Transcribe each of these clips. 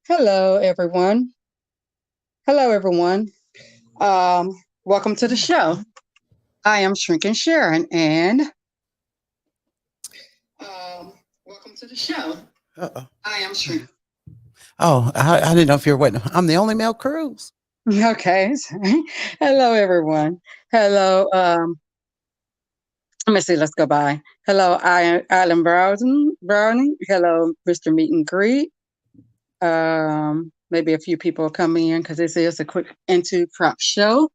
Hello, everyone. Hello, everyone. Um, Welcome to the show. I am Shrinking Sharon, and welcome to the show. Uh-oh. I am Shrinking. Oh, I didn't know if you were waiting. I'm the only male Cruz. Okay. Hello, everyone. Hello. Let me see. Let's go by. Hello, Island Browning. Hello, Mr. Meet and Greet. Maybe a few people come in because this is a quick into prop show,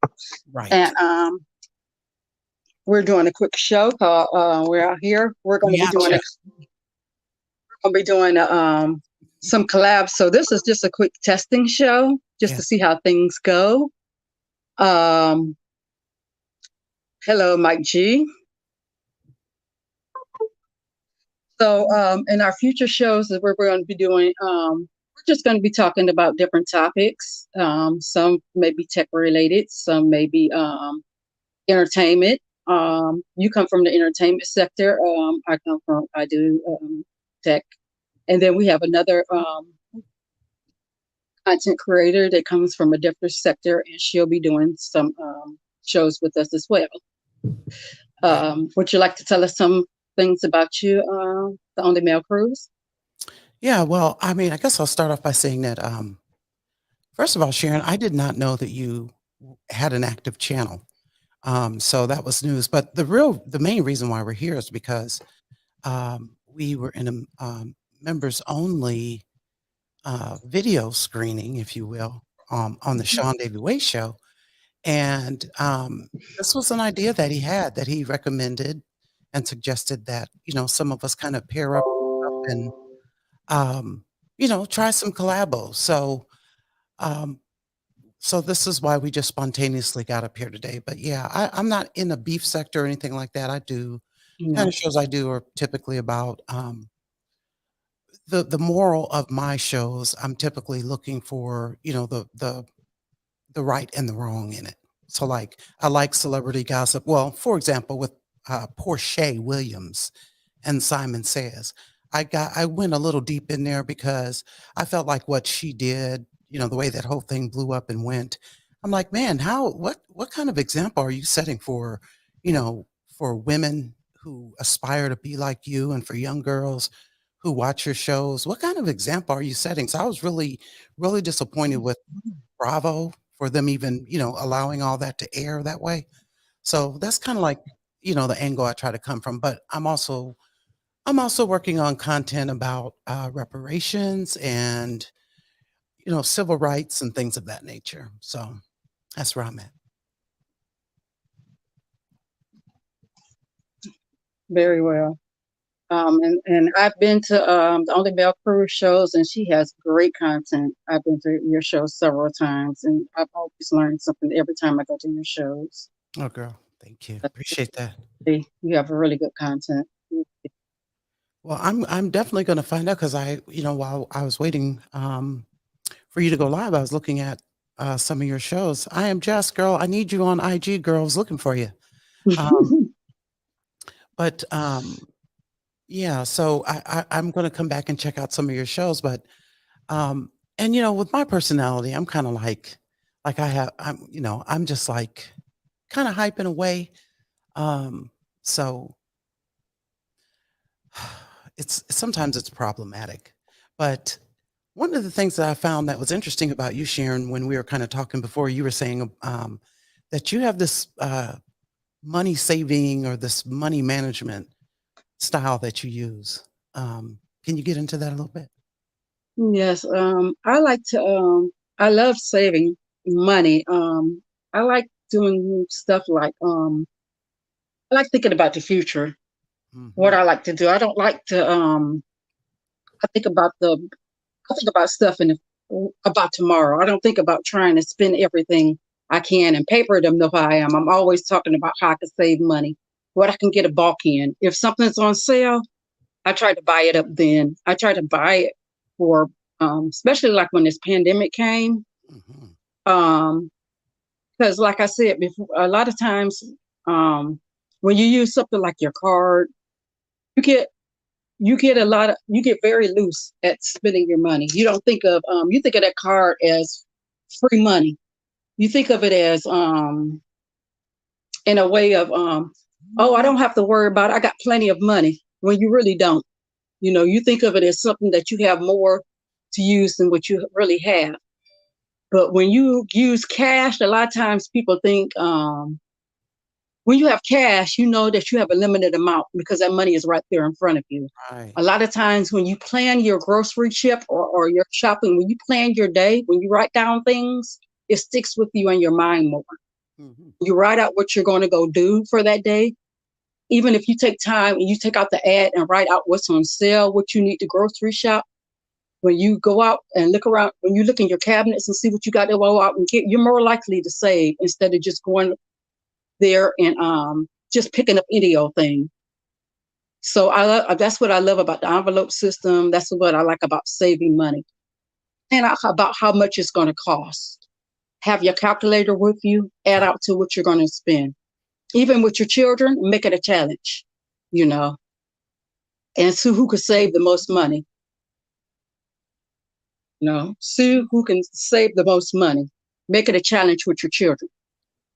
Right. and we're doing a quick show called "We're Out Here." We out here. Gonna be doing some collabs. So this is just a quick testing show, just Yeah. to see how things go. Um, Hello, Mike G. So in our future shows that we're going to be doing, we're just going to be talking about different topics. Some may be tech related, some may be entertainment. You come from the entertainment sector. I do tech, and then we have another content creator that comes from a different sector, and she'll be doing some shows with us as well. Right. Would you like to tell us some things about you, the Only Male Cruise? Yeah. Well, I mean, I guess I'll start off by saying that, first of all, Sharon, I did not know that you had an active channel. So that was news. But the main reason why we're here is because we were in a members only video screening, if you will, on the Sean Davy Way show. And this was an idea that he had that he recommended and suggested that, some of us kind of pair up and, um, try some collabos. Um, so this is why we just spontaneously got up here today. But yeah, I'm not in the beef sector or anything like that. I do kind No. of shows I do are typically about the moral of my shows. I'm typically looking for, the right and the wrong in it. So, like, I like celebrity gossip. Well, for example, with Portia Williams and Simon Says, I went a little deep in there because I felt like what she did, the way that whole thing blew up and went. I'm like, man, what kind of example are you setting for, for women who aspire to be like you, and for young girls who watch your shows? What kind of example are you setting? So I was really, really disappointed with Bravo for them even, allowing all that to air that way. So that's kind of like, the angle I try to come from. But I'm also working on content about reparations and, civil rights and things of that nature. So that's where I'm at. Very well. And I've been to the Only Male Cruise shows, and she has great content. I've been to your shows several times, and I've always learned something every time I go to your shows. Oh, girl, thank you. Appreciate that. You have a really good content. Well, I'm definitely going to find out because while I was waiting for you to go live, I was looking at some of your shows. I am Jess, girl. I need you on IG, girl. I was looking for you. Um, but yeah, so I'm going to come back and check out some of your shows. But and with my personality, I'm kind of like I'm just like kind of hyping away. So it's sometimes it's problematic, but one of the things that I found that was interesting about you, Sharon, when we were kind of talking before, you were saying that you have this money saving or this money management style that you use. Can you get into that a little bit? Yes, I like to I love saving money. I like doing stuff like I like thinking about the future. What Hmm. I like to do. I don't like to I think about the I think about stuff in about tomorrow. I don't think about trying to spend everything I can and paper them know who I am. I'm always talking about how I can save money, what I can get a bulk in. If something's on sale, I try to buy it up then. I try to buy it for especially like when this pandemic came. Hmm. Um, because like I said before, a lot of times um when you use something like your card, you get you get very loose at spending your money. You don't think of you think of that card as free money. You think of it as in a way of oh, I don't have to worry about it. I got plenty of money, when you really don't. You think of it as something that you have more to use than what you really have. But when you use cash, a lot of times people think when you have cash, you know that you have a limited amount because that money is right there in front of you. Right. A lot of times when you plan your grocery trip or your shopping, when you plan your day, when you write down things, it sticks with you in your mind more. Mm-hmm. You write out what you're going to go do for that day. Even if you take time and you take out the ad and write out what's on sale, what you need to grocery shop, when you go out and look around, when you look in your cabinets and see what you got to go out and get, you're more likely to save instead of just going there and just picking up any old thing. So that's what I love about the envelope system. That's what I like about saving money, and about how much it's going to cost. Have your calculator with you, add out to what you're going to spend. Even with your children, make it a challenge, and see who could save the most money. See who can save the most money. Make it a challenge with your children.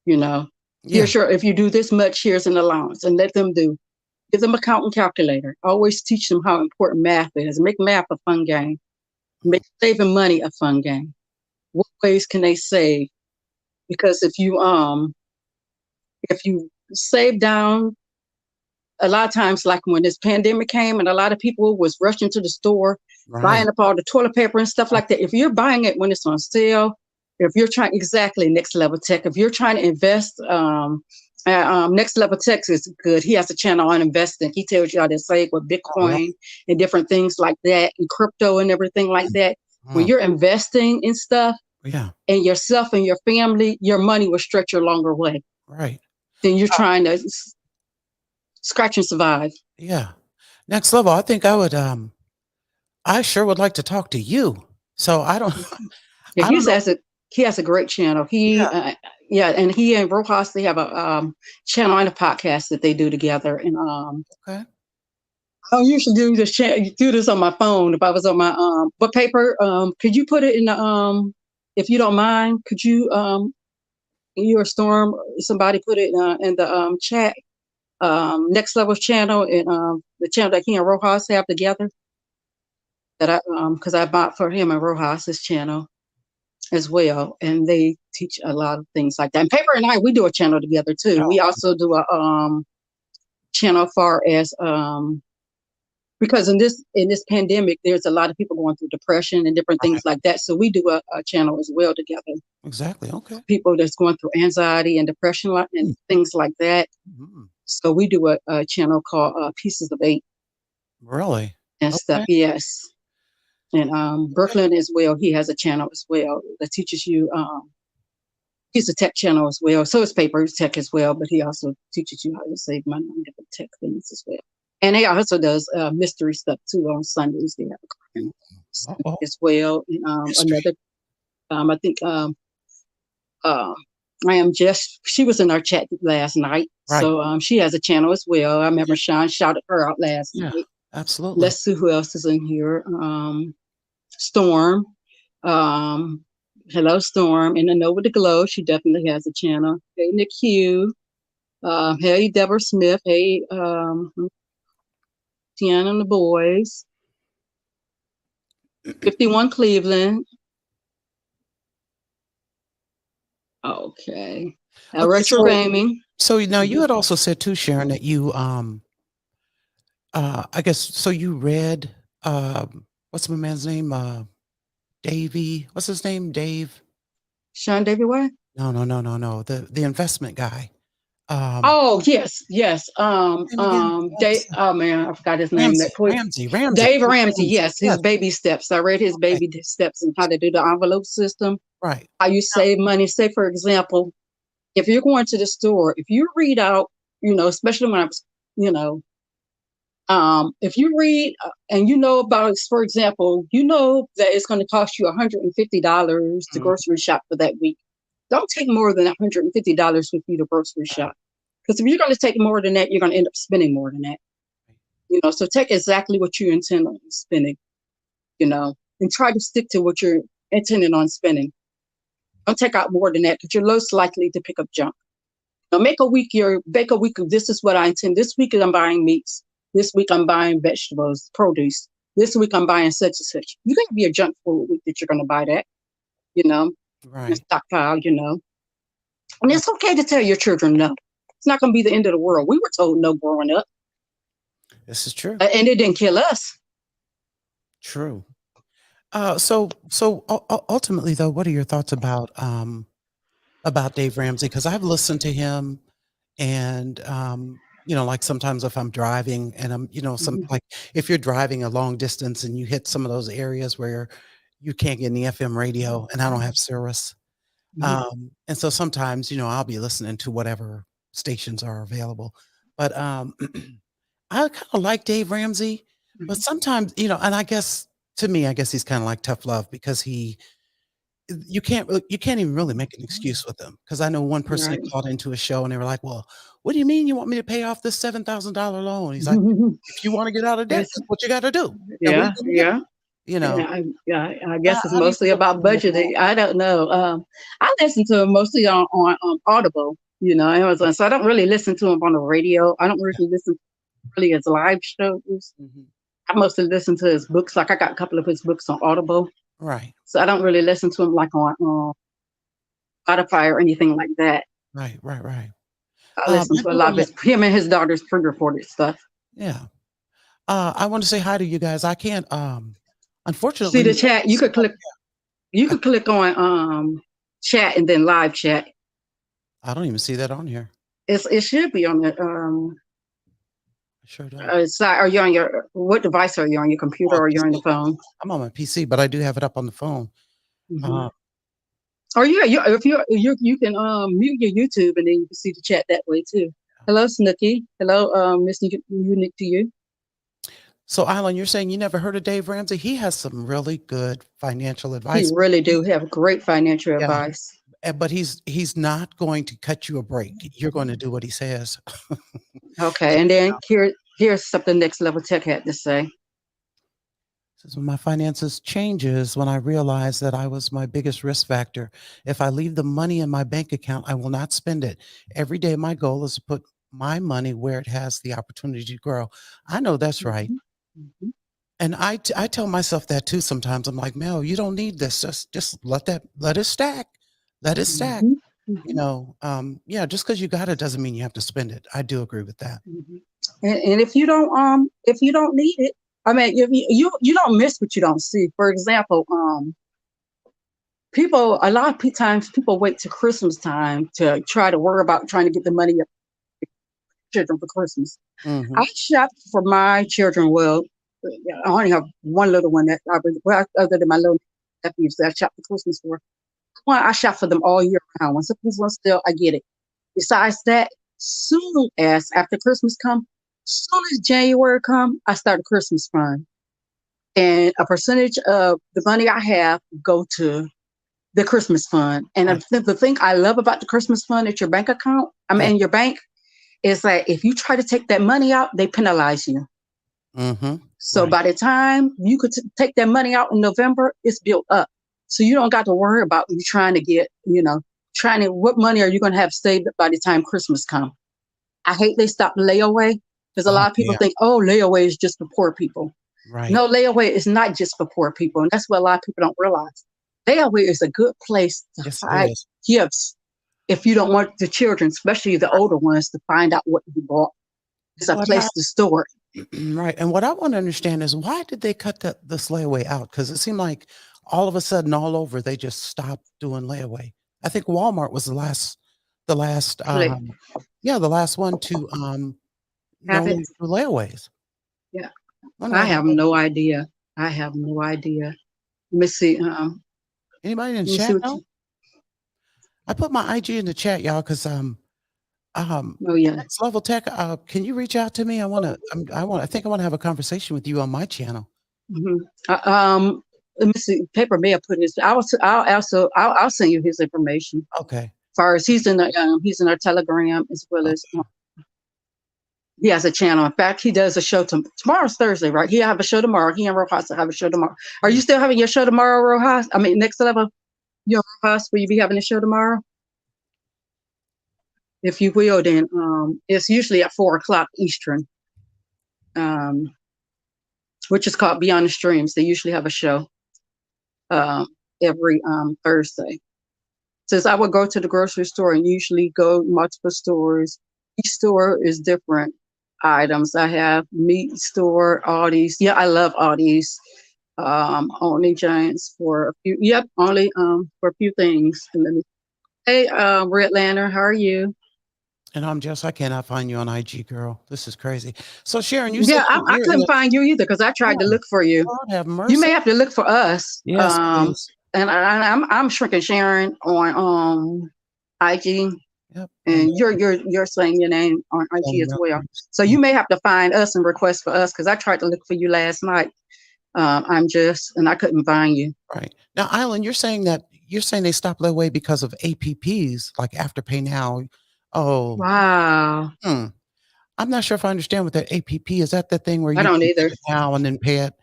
Yeah. If you do this much, here's an allowance, and let them do. Give them a counting calculator. Always teach them how important math is. Make math a fun game. Make saving money a fun game. What ways can they save? Because if you save down, a lot of times, like when this pandemic came and a lot of people was rushing to the store, buying up all the toilet paper and stuff like that. If you're buying it when it's on sale, if you're trying, exactly, Next Level Tech, if you're trying to invest, Next Level Tech is good. He has a channel on investing. He tells you how to save with Bitcoin and different things like that, and crypto and everything like that. When you're investing in stuff, and yourself and your family, your money will stretch a longer way. Right. Then you're trying to scratch and survive. Yeah. Next Level. I think I sure would like to talk to you. So I don't. Yeah, he has a great channel. And he and Rojas, they have a channel and a podcast that they do together. And okay. I don't usually do this on my phone. If I was on my but paper, could you put it in the if you don't mind, could you you or Storm, somebody put it in the chat, Next Level channel and the channel that he and Rojas have together. That I because I bought for him and Rojas's channel as well, and they teach a lot of things like that. And Paper and I, we do a channel together too. We also do a channel far as because in this pandemic, there's a lot of people going through depression and different things like that. So we do a channel as well together. Exactly. Okay. People that's going through anxiety and depression and things like that. Mm-hmm. So we do a channel called Pieces of 8. Really? And stuff. Yes. And Brooklyn as well. He has a channel as well that teaches you. He's a tech channel as well. So it's Paper Tech as well, but he also teaches you how to save money on different tech things as well. And he also does mystery stuff too on Sundays. They have as well. And another, I think, I am Jess. She was in our chat last night. Right. So she has a channel as well. I remember Sean shouted her out last night. Absolutely. Let's see who else is in here. Storm. Hello, Storm. And I know with the glow, she definitely has a channel. Hey, Nick Hugh. Hey, Deborah Smith. Hey, Tiana and the boys. 51 Cleveland. Okay. Retro Gaming. So now you had also said too, Sharon, that you I guess so you read what's my man's name? Davey. What's his name? Dave? Sean Davey what? No. The investment guy. Oh yes. Dave, oh man, I forgot his name. Ramsey. Dave Ramsey, yes. His baby steps. I read his baby steps and how to do the envelope system. Right. How you save money. Say, for example, if you're going to the store, if you read out, especially when I was, if you read and about, for example, that it's going to cost you $150 to grocery shop for that week. Don't take more than $150 with you to grocery shop. Because if you're going to take more than that, you're going to end up spending more than that. So take exactly what you intend on spending, and try to stick to what you're intending on spending. Don't take out more than that because you're less likely to pick up junk. Make a week of this is what I intend. This week I'm buying meats. This week I'm buying vegetables, produce. This week I'm buying such and such. You can be a junk food week that you're going to buy that, you know, Right. stockpile, And it's okay to tell your children no. It's not going to be the end of the world. We were told no growing up, This is true. and it didn't kill us. True. Ultimately, though, what are your thoughts about Dave Ramsey? Because I've listened to him, and like sometimes if I'm driving and I'm, Mhm. like if you're driving a long distance and you hit some of those areas where you can't get any FM radio, and I don't have service, Mhm. and so sometimes I'll be listening to whatever stations are available, but I kind of like Dave Ramsey, but Mhm. sometimes and I guess to me, I guess he's kind of like tough love because you can't even really make an excuse with them, because I know one person Right. that called into a show and they were like, "Well, what do you mean you want me to pay off this $7,000 loan?" He's like, "If you want to get out of debt, It's, that's what you got to do. Now, what are yeah, you going to do?" yeah. You Yeah, know, I how, guess it's how do you mostly feel about about budgeting. I don't know. I listen to him mostly on Audible, Amazon. So I don't really listen to him on the radio. I don't that? really listen really his live shows. Mhm. I mostly listen to his books. Like I got a couple of his books on Audible. Right, So I don't really listen to him like on Spotify or anything like that. right, right, right. I listen I to a do lot want of to, him and his daughter's pre-recorded stuff. yeah. I want to say hi to you guys. I can't, See unfortunately, the chat. You could click. You I, could click on chat and then live chat. I don't even see that on here. It should be on the I sure don't. side. Are you on what device are you on? Your I'm computer on or you're on the PC. phone? I'm on my PC, but I do have it up on the phone. Hmm. Uh, Or yeah, if you can mute your YouTube and then you can see the chat that way too. Hello, Snooky. Hello, Miss Unique to you. So, Alan, you're saying you never heard of Dave Ramsey? He has some really good financial He advice. really do have great financial Yeah, advice. but he's not going to cut you a break. You're going to do what he says. Okay, and then here's something Next Level Tech had to say. Says, when my finances changes, when I realize that I was my biggest risk factor. If I leave the money in my bank account, I will not spend it. Every day, my goal is to put my money where it has the opportunity to grow. I know that's right. Mhm. Mhm. And I tell myself that too sometimes. I'm like, Mel, you don't need this. Just let it stack. Let it stack. Mhm. Mhm. Yeah, just because you got it doesn't mean you have to spend it. I do agree with that. Mhm. And if you don't need it, I mean, if you don't miss what you don't see. For example, people a lot of times people wait to Christmas time to try to worry about trying to get the money up for children for Christmas. Hmm. I shop for my children. Well, I only have one little one that other than my little nephews that I shop for Christmas for. One, I shop for them all year round. When something's on sale, I get it. Besides that, soon as after Christmas come, soon as January come, I start a Christmas fund, and a percentage of the money I have go to the Christmas fund. And Right. the thing I love about the Christmas fund at your bank account, I Yeah. mean your bank, is that if you try to take that money out, they penalize you. Hmm. So Right. by the time you could take that money out in November, it's built up. So you don't got to worry about you trying to get, what money are you going to have saved by the time Christmas comes? I hate they stopped layaway because a Oh lot of people yeah. think, oh, layaway is just for poor people. Right. No, layaway is not just for poor people. And that's what a lot of people don't realize. Layaway is a good place to Yes, it hide is. gifts if you don't want the children, especially the older ones, to find out what you bought. It's a What I place to store it. right, and what I want to understand is why did they cut this layaway out? Because it seemed like all of a sudden, all over, they just stopped doing layaway. I think Walmart was the last, Play, yeah, the last one to no have it. longer do layaways. Yeah. Wonder I why they have cut no that. idea. I have no idea. Let me see. Anybody in the Let me see chat what know? you. I put my IG in the chat, y'all, because Oh yeah. Next Level Tech. Can you reach out to me? I think I want to have a conversation with you on my channel. Hmm. Let me see. Paper Mail put his. I'll send you his information. Okay. As far as he's in our Telegram as well Oh, as He has a channel. In fact, he does a show tomorrow's Thursday, right? He have a show tomorrow. He and Rojas have a show tomorrow. Are you still having your show tomorrow, Rojas? I mean, next level, your Rojas, will you be having a show tomorrow? If you will, then it's usually at 4 o'clock Eastern, which is called Beyond the Streams. They usually have a show every Thursday. Says I would go to the grocery store and usually go multiple stores. Each store is different items. I have meat store, Aldi's. Yeah, I love Aldi's. Only Giants for a few. Yep, only for a few things. And let me, hey, Red Lantern, how are you? And I cannot find you on IG, girl. This is crazy. So Sharon, you Yeah, said I couldn't find you either because I tried to look for you. God have mercy. You may have to look for us. Yes, please. And I'm shrinking Sharon on IG. Yep. And you're saying your name on IG as well. So you may have to find us and request for us because I tried to look for you last night. And I couldn't find you. Right. Now, Island, you're saying they stopped that way because of APPs, like Afterpay Now. Oh, wow. I'm not sure if I understand what that APP is. That the thing where you I don't either. now and then pay it,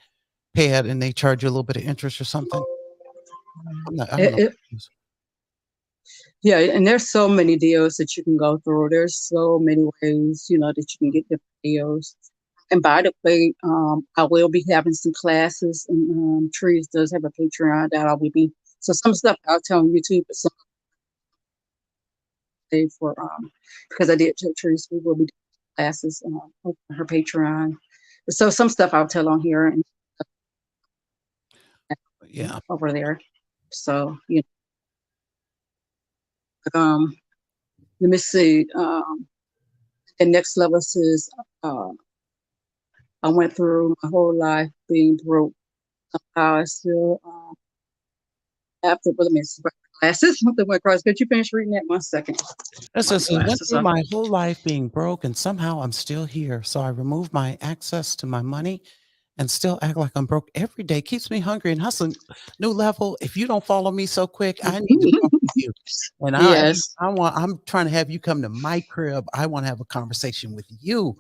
and they charge you a little bit of interest or something? I don't know. Yeah, and there's so many deals that you can go through. There's so many ways, that you can get different deals. And by the way, I will be having some classes, and Trees does have a Patreon that I will be. So some stuff I'll tell on YouTube, but some for because I did tell Trees we will be doing classes on her Patreon. So some stuff I'll tell on here and over there. So let me see. The next level says I went through my whole life being broke. Somehow I still after glasses. Something went across. Could you finish reading that 1 second? It says, I went through my whole life being broke and somehow I'm still here. So I removed my access to my money and still act like I'm broke every day. Keeps me hungry and hustling. New level. If you don't follow me so quick, I need to talk to you. And I'm trying to have you come to my crib. I want to have a conversation with you.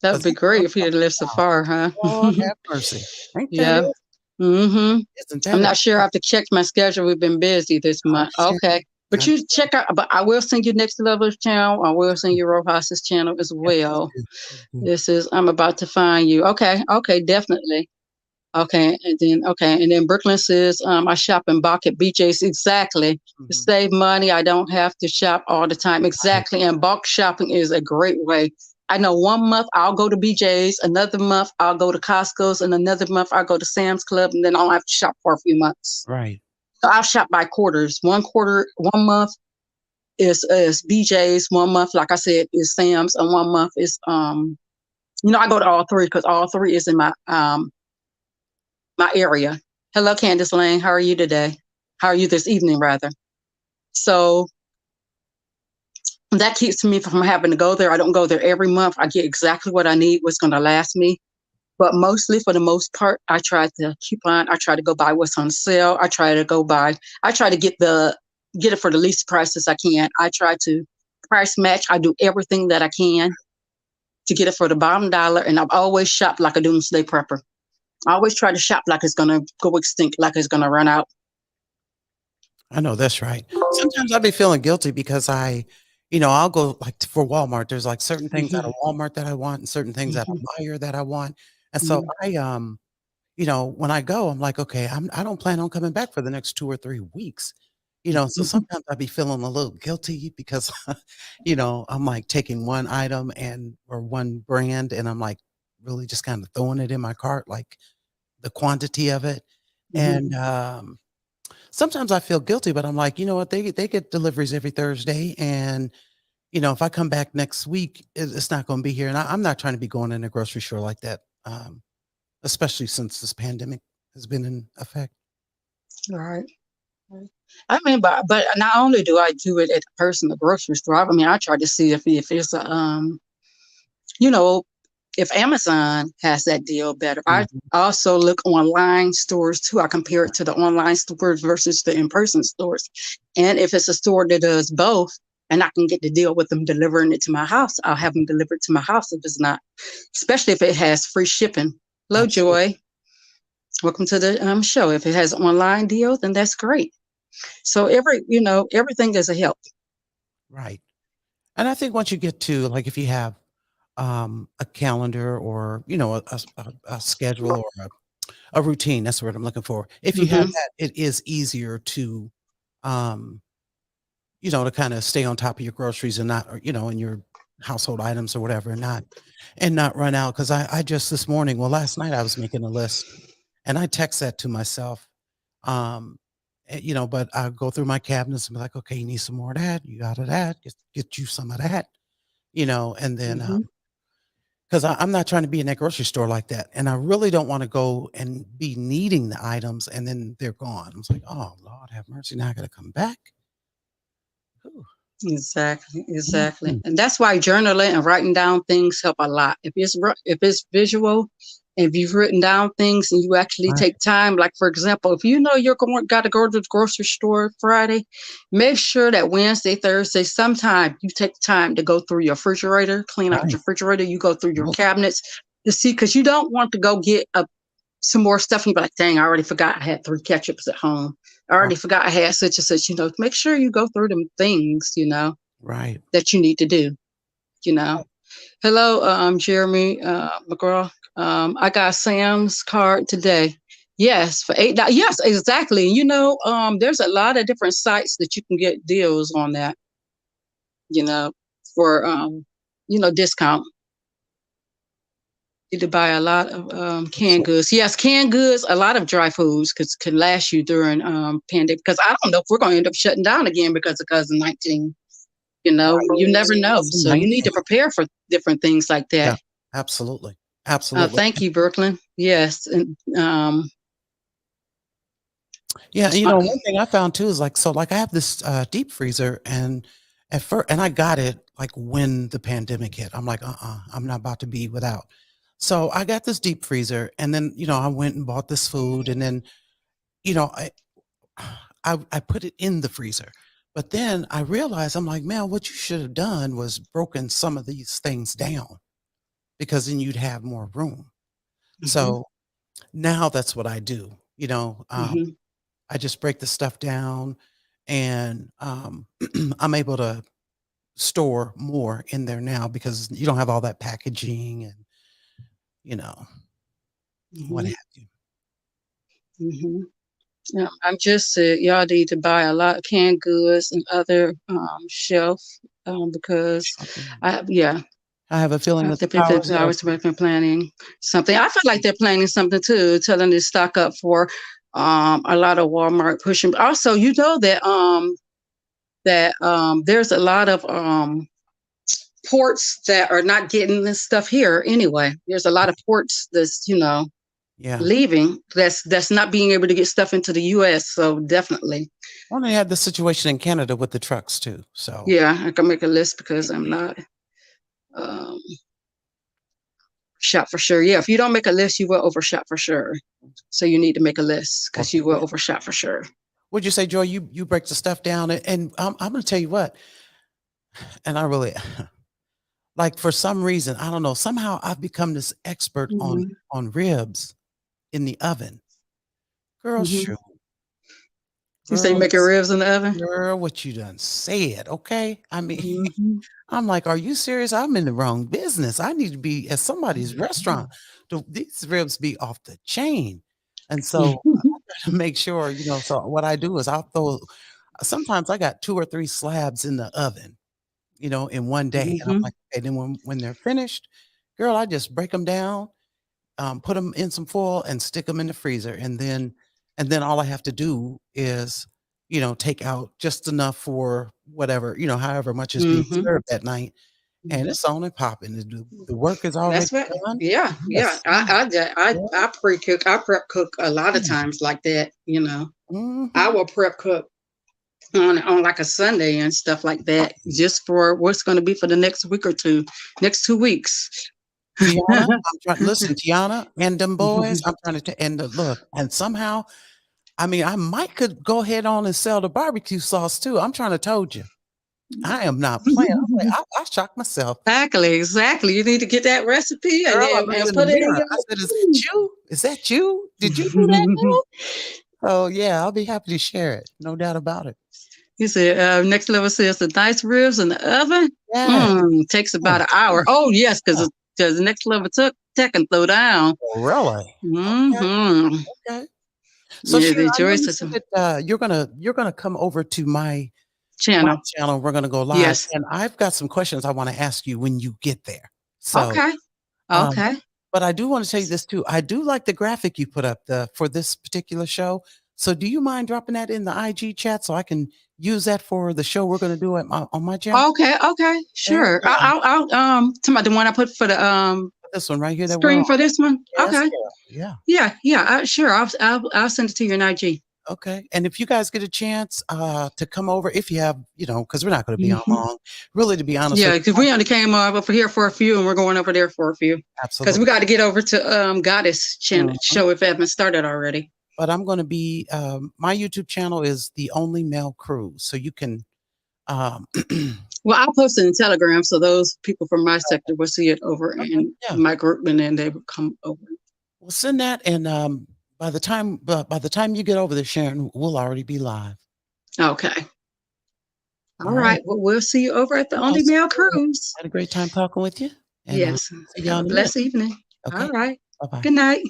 That would be great if you had lived so far, huh? Oh, have mercy. Yeah. I'm not sure. I have to check my schedule. We've been busy this month. Okay. But you check out, but I will send you Next Level's channel. I will send you Rojas's channel as well. This is, I'm about to find you. Okay. Okay. Definitely. Okay. And then Brooklyn says, I shop and bulk at BJ's. Exactly. To save money. I don't have to shop all the time. Exactly. And bulk shopping is a great way. I know 1 month I'll go to BJ's, another month I'll go to Costco's, and another month I'll go to Sam's Club, and then I'll have to shop for a few months. Right. So I'll shop by quarters. 1 month is BJ's, 1 month, like I said, is Sam's, and 1 month is I go to all three because all three is in my my area. Hello, Candace Lane. How are you today? How are you this evening, rather? So that keeps me from having to go there. I don't go there every month. I get exactly what I need, what's going to last me. But mostly, for the most part, I try to coupon. I try to go buy what's on sale. I try to get it for the least prices I can. I try to price match. I do everything that I can to get it for the bottom dollar. And I've always shopped like a doomsday prepper. I always try to shop like it's going to go extinct, like it's going to run out. I know that's right. Sometimes I'll be feeling guilty because I'll go like for Walmart. There's like certain things out of Walmart that I want and certain things out of Meijer that I want. And so I, when I go, I'm like, okay, I don't plan on coming back for the next 2 or 3 weeks. So sometimes I'd be feeling a little guilty because, I'm like taking one item or one brand and I'm like really just kind of throwing it in my cart, like the quantity of it. And sometimes I feel guilty, but I'm like, you know what? They get deliveries every Thursday. And, if I come back next week, it's not going to be here. And I'm not trying to be going in a grocery store like that, especially since this pandemic has been in effect. Right. I mean, but not only do I do it at the personal grocery store, I mean, I try to see if it's if Amazon has that deal better. I also look online stores too. I compare it to the online stores versus the in-person stores. And if it's a store that does both, and I can get to deal with them delivering it to my house, I'll have them delivered to my house if it's not, especially if it has free shipping. Hello, Absolutely. Joy. Welcome to the show. If it has online deal, then that's great. So everything is a help. Right. And I think once you get to like if you have a calendar or a schedule or a routine, that's what I'm looking for. If you have Hmm. that, it is easier to um, to kind of stay on top of your groceries and not, or, and your household items or whatever, and not run out. Because I just this morning, well, last night I was making a list and I text that to myself. Um, but I go through my cabinets and be like, okay, you need some more of that. You got of that. Get you some of that. And then Hmm. because I'm not trying to be in that grocery store like that, and I really don't want to go and be needing the items and then they're gone. I'm like, oh Lord, have mercy! Now I got to come back. Ooh. Exactly. Mhm. And that's why journaling and writing down things help a lot. If it's visual, if you've written down things and you actually Right, take time, like for example, if you know got to go to the grocery store Friday, make sure that Wednesday, Thursday, sometime you take time to go through your refrigerator, clean out right. your refrigerator, you go through your Nope. cabinets to see, because you don't want to go get some more stuff and you be like, dang, I already forgot I had 3 ketchups at home. I Right, already forgot I had such and such, make sure you go through them things, right. that you need to do, you know. Hello, Jeremy McGraw. I got Sam's card today. Yes, for $8. Yes, exactly. There's a lot of different sites that you can get deals on that, you know, for discount. You to buy a lot of canned Absolutely. goods. Yes, canned goods, a lot of dry foods can last you during pandemic. Because I don't know if we're going to end up shutting down again because of COVID-19. You Right. never know. So you need to 19. prepare for different things like Yeah, that. absolutely. Absolutely. Thank you, Brooklyn. Yes, and Yeah, uh, one thing I found too is like I have this deep freezer and at first and I got it like when the pandemic hit. I'm like, I'm not about to be without. So I got this deep freezer and then, I went and bought this food and then, you know, I I put it in the freezer. But then I realized I'm like, man, what you should have done was broken some of these things down because then you'd have more room. mhm, So now that's what I do. mhm. I just break the stuff down and I'm able to store more in there now because you don't have all that packaging and, you know, what Mhm, have you. mhm. Yeah, I'm just y'all need to buy a lot of canned goods and other shelf because yeah, I have a feeling that the the power people of the I dog. was planning something. I feel like they're planning something too, telling them to stock up for a lot of Walmart pushing. Also, that there's a lot of ports that are not getting this stuff here anyway. There's a lot of ports that's Yeah. leaving that's not being able to get stuff into the US. So definitely. Well, they had the situation in Canada with the trucks too. So Yeah, I can make a list because I'm not um shot for sure. Yeah, if you don't make a list, you will overshot for sure. So you need to make a list well, because you will overshot for sure. would you say, Joy, you break the stuff down and I'm gonna tell you what, and I really like for some reason, I don't know, somehow I've become this expert Hmm. on ribs in the oven. Girl, Hmm. shoot. You say Girl, make your ribs in the oven? girl, what you done said, okay? I mean, Hmm. I'm like, "Are you serious? I'm in the wrong business. I need to be at somebody's restaurant. These ribs be off the chain." And so I gotta make sure, so what I do is I'll throw sometimes I got 2 or 3 slabs in the oven, in one day. And I'm Hmm. like, "Okay, then when they're finished, girl, I just break them down, put them in some foil and stick them in the freezer, and then all I have to do is, take out just enough for whatever, however much is being Hmm. served that night, and it's on and popping. The work is already That's what. done. Yeah, yeah. Yes. I pre-cook. I prep cook a lot of times like that. I Mhm. will prep cook on like a Sunday and stuff like that, just for what's going to be for the next week or two, next 2 weeks. Tiana, I'm trying listen, Tiana and them boys, I'm trying to and look, and somehow, I mean, I might could go ahead on and sell the barbecue sauce too. I'm trying to told you. I am not playing. I'm like, I shocked myself. Exactly. You need to get that recipe and Girl, I then looked and in the put it in mirror. your I said, "Is that you? Is that you? Did you do that now?" So, yeah, I'll be happy to share it. No doubt about it. You said next level says the nice ribs in the oven. Yes. Takes Oh, about an hour. Oh yes, yeah. because the next level tech and throw down. Oh, really? Okay, Mm-hmm. okay. So, Yeah, Sharon, the I know Joyce you is said that, you're gonna come over to my channel. channel. We're gonna go live, Yes. and I've got some questions I wanna ask you when you get there. So, Okay. um, Okay. but I do wanna tell you this too. I do like the graphic you put up for this particular show. So do you mind dropping that in the IG chat so I can use that for the show we're gonna do on my channel? Okay. Okay. There, Sure. I'll to my the one I put for the this one right here that we're screen on. for this one. Yes, Okay. girl. Yeah. Yeah. Yeah. Sure. I'll send it to you in IG. Okay. And if you guys get a chance to come over, if you have, because we're not going to be on Hmm. long, really, to be honest Yeah, with because you. we only came over here for a few, and we're going over there for a few. Because we Absolutely. got to get over to Goddess Mhm. show if it haven't started already. But I'm going to be, my YouTube channel is The Only Male Cruise. So you can, um, Well, I'll post it in Telegram so those people from my sector will see it over okay, in yeah. my group, and then they will come over. We'll send that. And by the time you get over there, Sharon, we'll already be live. Okay. All All right. right. Well, we'll see you over at the Well, Only Male Cruise. I had a great time talking with you. And Yes. see Have y'all a in a minute. blessed evening. All Okay. right. Bye bye. Good night.